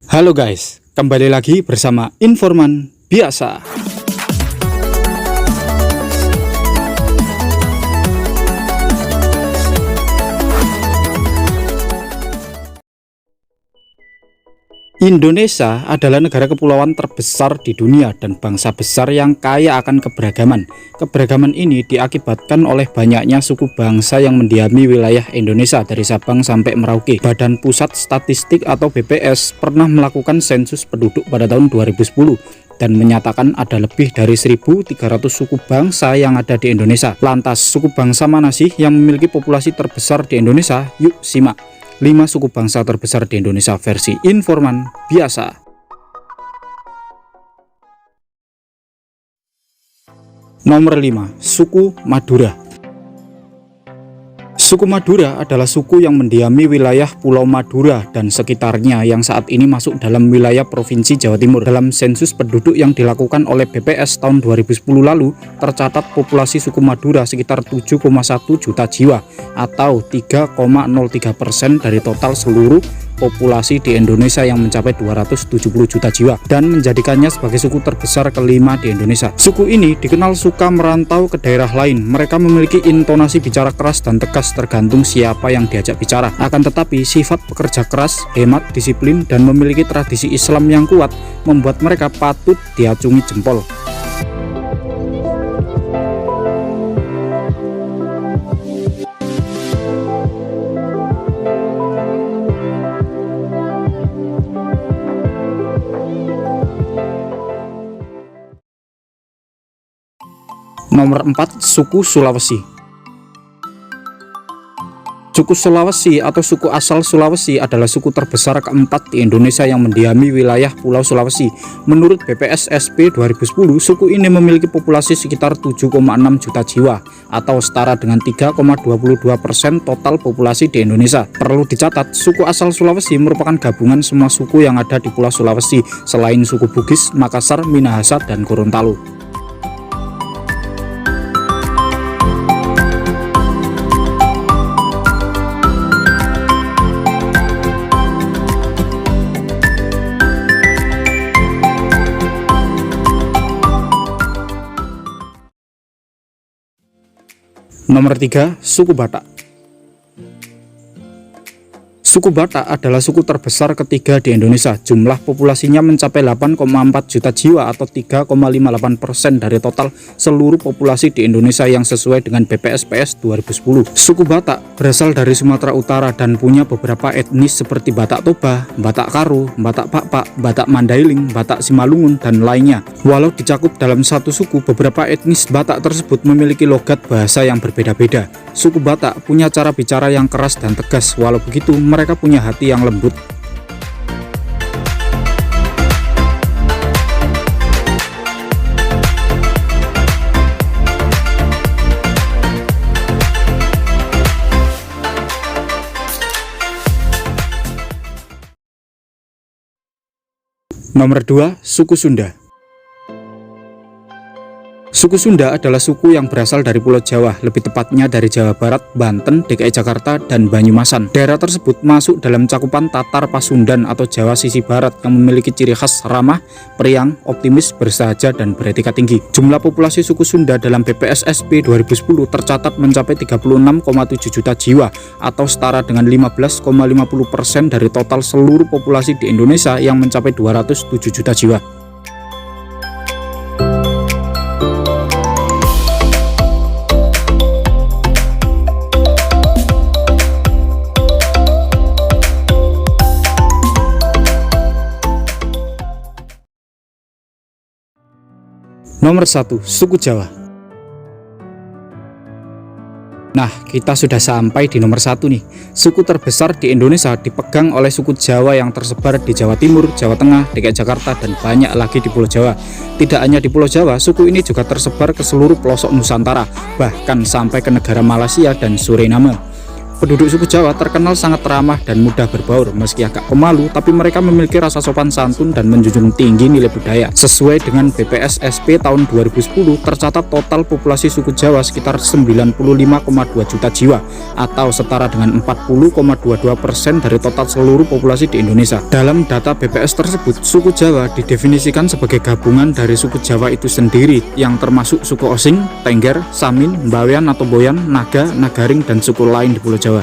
Halo guys, kembali lagi bersama Informan Biasa. Indonesia adalah negara kepulauan terbesar di dunia dan bangsa besar yang kaya akan keberagaman. Keberagaman ini diakibatkan oleh banyaknya suku bangsa yang mendiami wilayah Indonesia dari Sabang sampai Merauke. Badan Pusat Statistik atau BPS pernah melakukan sensus penduduk pada tahun 2010 dan menyatakan ada lebih dari 1.300 suku bangsa yang ada di Indonesia. Lantas, suku bangsa mana sih yang memiliki populasi terbesar di Indonesia? Yuk simak 5 suku bangsa terbesar di Indonesia versi Informan Biasa. Nomor 5, suku Madura. Suku Madura adalah suku yang mendiami wilayah Pulau Madura dan sekitarnya yang saat ini masuk dalam wilayah Provinsi Jawa Timur. Dalam sensus penduduk yang dilakukan oleh BPS tahun 2010 lalu, tercatat populasi suku Madura sekitar 7,1 juta jiwa atau 3,03% dari total seluruh populasi di Indonesia yang mencapai 270 juta jiwa dan menjadikannya sebagai suku terbesar kelima di Indonesia. Suku ini dikenal suka merantau ke daerah lain. Mereka memiliki intonasi bicara keras dan tegas tergantung siapa yang diajak bicara. Akan tetapi sifat pekerja keras, hemat, disiplin, dan memiliki tradisi Islam yang kuat membuat mereka patut diacungi jempol. Nomor 4, suku Sulawesi. Suku Sulawesi atau suku asal Sulawesi adalah suku terbesar keempat di Indonesia yang mendiami wilayah Pulau Sulawesi. Menurut BPS SP 2010, suku ini memiliki populasi sekitar 7,6 juta jiwa atau setara dengan 3,22% total populasi di Indonesia. Perlu dicatat, suku asal Sulawesi merupakan gabungan semua suku yang ada di Pulau Sulawesi selain suku Bugis, Makassar, Minahasa, dan Gorontalo. Nomor 3, suku Batak. Suku Batak adalah suku terbesar ketiga di Indonesia. Jumlah populasinya mencapai 8,4 juta jiwa atau 3,58% dari total seluruh populasi di Indonesia yang sesuai dengan BPS-PS 2010. Suku Batak berasal dari Sumatera Utara dan punya beberapa etnis seperti Batak Toba, Batak Karo, Batak Pakpak, Batak Mandailing, Batak Simalungun, dan lainnya. Walau dicakup dalam satu suku, beberapa etnis Batak tersebut memiliki logat bahasa yang berbeda-beda. Suku Batak punya cara bicara yang keras dan tegas. Walau begitu, mereka punya hati yang lembut. Nomor 2, suku Sunda. Suku Sunda adalah suku yang berasal dari Pulau Jawa, lebih tepatnya dari Jawa Barat, Banten, DKI Jakarta, dan Banyumasan. Daerah tersebut masuk dalam cakupan Tatar Pasundan atau Jawa sisi Barat yang memiliki ciri khas ramah, periang, optimis, bersahaja, dan beretika tinggi. Jumlah populasi suku Sunda dalam BPS SP 2010 tercatat mencapai 36,7 juta jiwa atau setara dengan 15,50% dari total seluruh populasi di Indonesia yang mencapai 207 juta jiwa. Nomor 1, suku Jawa. Nah, kita sudah sampai di nomor 1 nih. Suku terbesar di Indonesia dipegang oleh suku Jawa yang tersebar di Jawa Timur, Jawa Tengah, DKI Jakarta, dan banyak lagi di Pulau Jawa. Tidak hanya di Pulau Jawa, suku ini juga tersebar ke seluruh pelosok Nusantara, bahkan sampai ke negara Malaysia dan Suriname. Penduduk suku Jawa terkenal sangat ramah dan mudah berbaur. Meski agak pemalu, tapi mereka memiliki rasa sopan santun dan menjunjung tinggi nilai budaya. Sesuai dengan BPS-SP tahun 2010, tercatat total populasi suku Jawa sekitar 95,2 juta jiwa atau setara dengan 40,22% dari total seluruh populasi di Indonesia. Dalam data BPS tersebut, suku Jawa didefinisikan sebagai gabungan dari suku Jawa itu sendiri yang termasuk suku Osing, Tengger, Samin, Bawean atau Boyan, Naga, Nagaring, dan suku lain di Pulau Jawa.